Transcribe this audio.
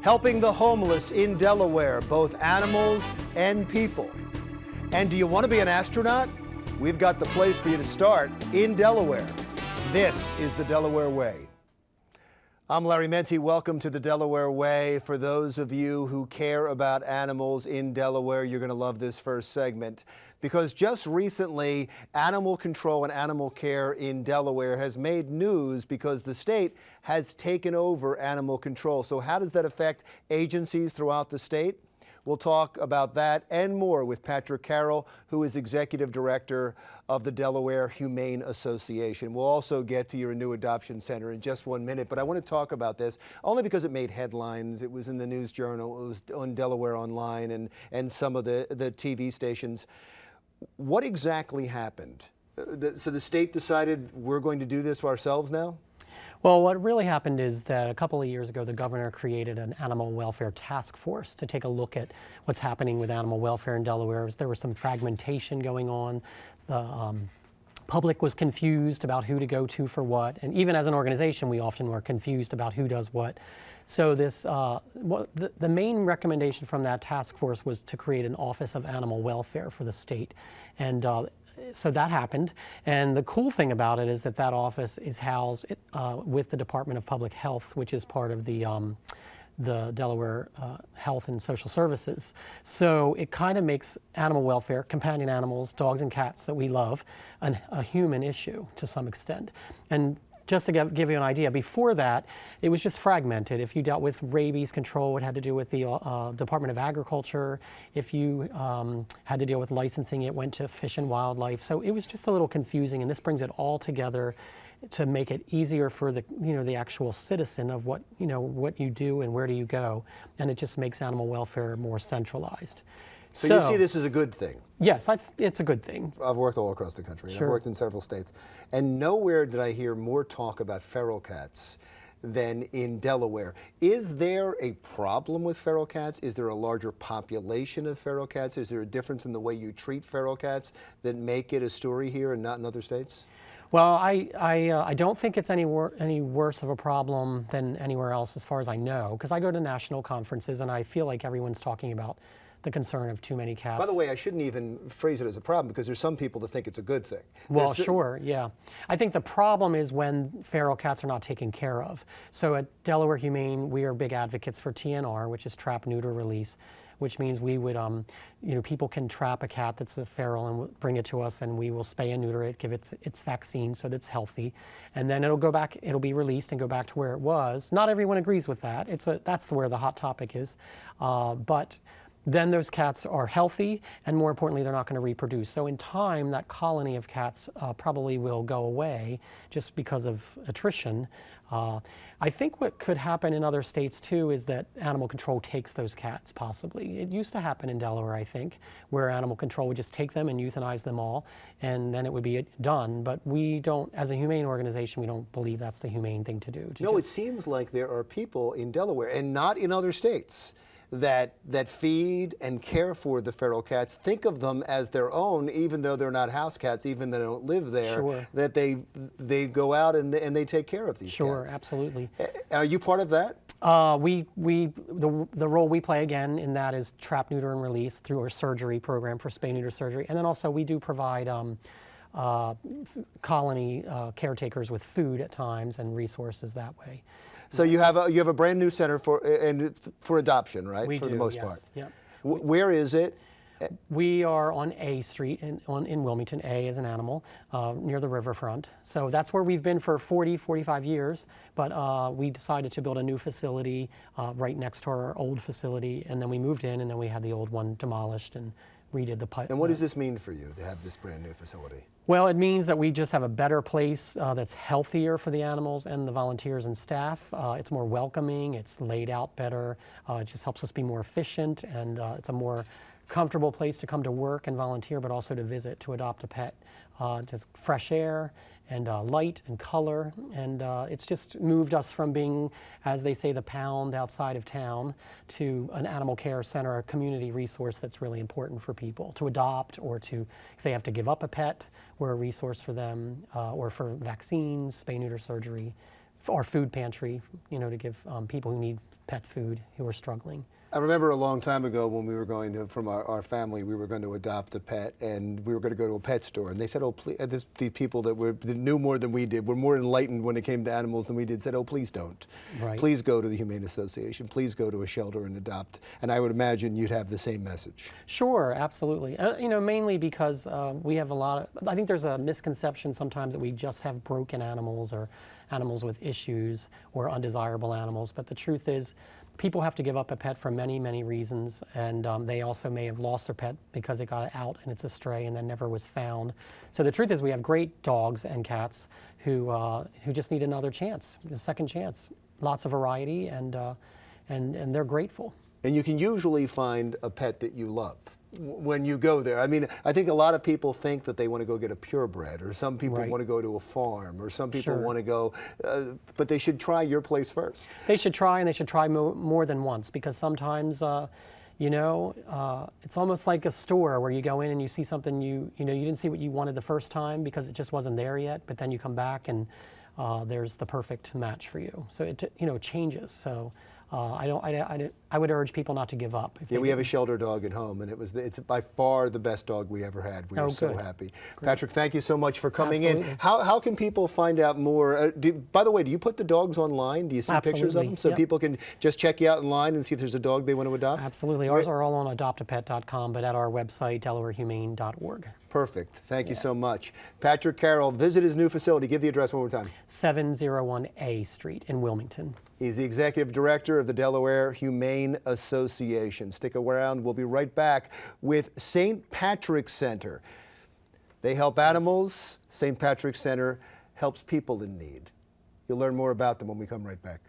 helping the homeless in Delaware, both animals and people. And do you want to be an astronaut? We've got the place for you to start in Delaware. This is the Delaware Way. I'm Larry Menti. Welcome to the Delaware Way. For those of you who care about animals in Delaware, you're going to love this first segment, because just recently, animal control and animal care in Delaware has made news because the state has taken over animal control. So how does that affect agencies throughout the state? We'll talk about that and more with Patrick Carroll, who is Executive Director of the Delaware Humane Association. We'll also get to your new adoption center in just 1 minute, but I want to talk about this only because it made headlines. It was in the News Journal, it was on Delaware Online and some of the TV stations. What exactly happened? So the state decided we're going to do this ourselves now? Well, what really happened is that a couple of years ago, the governor created an animal welfare task force to take a look at what's happening with animal welfare in Delaware. There was some fragmentation going on. The public was confused about who to go to for what. And even as an organization, we often were confused about who does what. So the main recommendation from that task force was to create an Office of Animal Welfare for the state. And so that happened, and the cool thing about it is that that office is housed with the Department of Public Health, which is part of the Delaware Health and Social Services. So it kind of makes animal welfare, companion animals, dogs and cats that we love, a human issue to some extent. And just to give you an idea, before that, it was just fragmented. If you dealt with rabies control, it had to do with the Department of Agriculture. If you had to deal with licensing, it went to Fish and Wildlife. So it was just a little confusing, and this brings it all together to make it easier for the actual citizen of what you do and where do you go, and it just makes animal welfare more centralized. So you see this as a good thing? Yes, it's a good thing. I've worked all across the country. Sure. I've worked in several states. And nowhere did I hear more talk about feral cats than in Delaware. Is there a problem with feral cats? Is there a larger population of feral cats? Is there a difference in the way you treat feral cats that make it a story here and not in other states? Well, I don't think it's any worse of a problem than anywhere else as far as I know, because I go to national conferences and I feel like everyone's talking about the concern of too many cats. By the way, I shouldn't even phrase it as a problem, because there's some people that think it's a good thing. Well, sure, yeah. I think the problem is when feral cats are not taken care of. So at Delaware Humane, we are big advocates for TNR, which is trap, neuter, release, which means we would, people can trap a cat that's a feral and bring it to us, and we will spay and neuter it, give it its vaccine so that it's healthy, and then it'll go back, it'll be released and go back to where it was. Not everyone agrees with that. That's where the hot topic is, but then those cats are healthy, and more importantly, they're not going to reproduce. So in time, that colony of cats probably will go away just because of attrition. I think what could happen in other states too is that animal control takes those cats, possibly. It used to happen in Delaware, I think, where animal control would just take them and euthanize them all, and then it would be done. But we don't, as a humane organization, we don't believe that's the humane thing to do. No, it seems like there are people in Delaware, and not in other states, that feed and care for the feral cats, think of them as their own, even though they're not house cats, even though they don't live there. Sure. That they go out and they take care of these cats. Sure, absolutely. Are you part of that? The role we play again in that is trap, neuter, and release through our surgery program for spay neuter surgery, and then also we do provide colony caretakers with food at times and resources that way. So you have a brand new center for adoption, right? We for do, the most yes. part. Yep. Where is it? We are on A Street in Wilmington. A is an animal, near the riverfront. So that's where we've been for 45 years, but we decided to build a new facility right next to our old facility, and then we moved in, and then we had the old one demolished and redid the pipe. And what does this mean for you to have this brand new facility? Well, it means that we just have a better place that's healthier for the animals and the volunteers and staff. It's more welcoming, it's laid out better, it just helps us be more efficient, and it's a more comfortable place to come to work and volunteer, but also to visit, to adopt a pet. Just fresh air and light and color, and it's just moved us from being, as they say, the pound outside of town to an animal care center, a community resource that's really important for people to adopt, or to, if they have to give up a pet, we're a resource for them, or for vaccines, spay neuter surgery, our food pantry, to give people who need pet food who are struggling. I remember a long time ago when we were going to, from our family, we were going to adopt a pet, and we were going to go to a pet store, and they said, "Oh, please," the people that knew more than we did, were more enlightened when it came to animals than we did, said, "Oh, please don't. Right. Please go to the Humane Association. Please go to a shelter and adopt." And I would imagine you'd have the same message. Sure, absolutely. Mainly because we have I think there's a misconception sometimes that we just have broken animals or animals with issues or undesirable animals, but the truth is, people have to give up a pet for many, many reasons, and they also may have lost their pet because it got out and it's a stray and then never was found. So the truth is, we have great dogs and cats who just need another chance, a second chance. Lots of variety, and they're grateful. And you can usually find a pet that you love when you go there. I mean, I think a lot of people think that they want to go get a purebred, or some people want to go to a farm, or some people want to go, but they should try your place first. They should try, and they should try more than once, because sometimes, it's almost like a store where you go in and you see something you didn't see what you wanted the first time because it just wasn't there yet, but then you come back and there's the perfect match for you. So it changes. So. I would urge people not to give up. Yeah, we have a shelter dog at home, and it's by far the best dog we ever had. We are so happy. Great. Patrick, thank you so much for coming in. How can people find out more? By the way, do you put the dogs online? Do you see pictures of them so people can just check you out online and see if there's a dog they want to adopt? Absolutely. Ours are all on adoptapet.com, but at our website, delawarehumane.org. Perfect. Thank you so much. Patrick Carroll, visit his new facility. Give the address one more time. 701 A Street in Wilmington. He's the executive director of the Delaware Humane Association. Stick around. We'll be right back with St. Patrick's Center. They help animals. St. Patrick's Center helps people in need. You'll learn more about them when we come right back.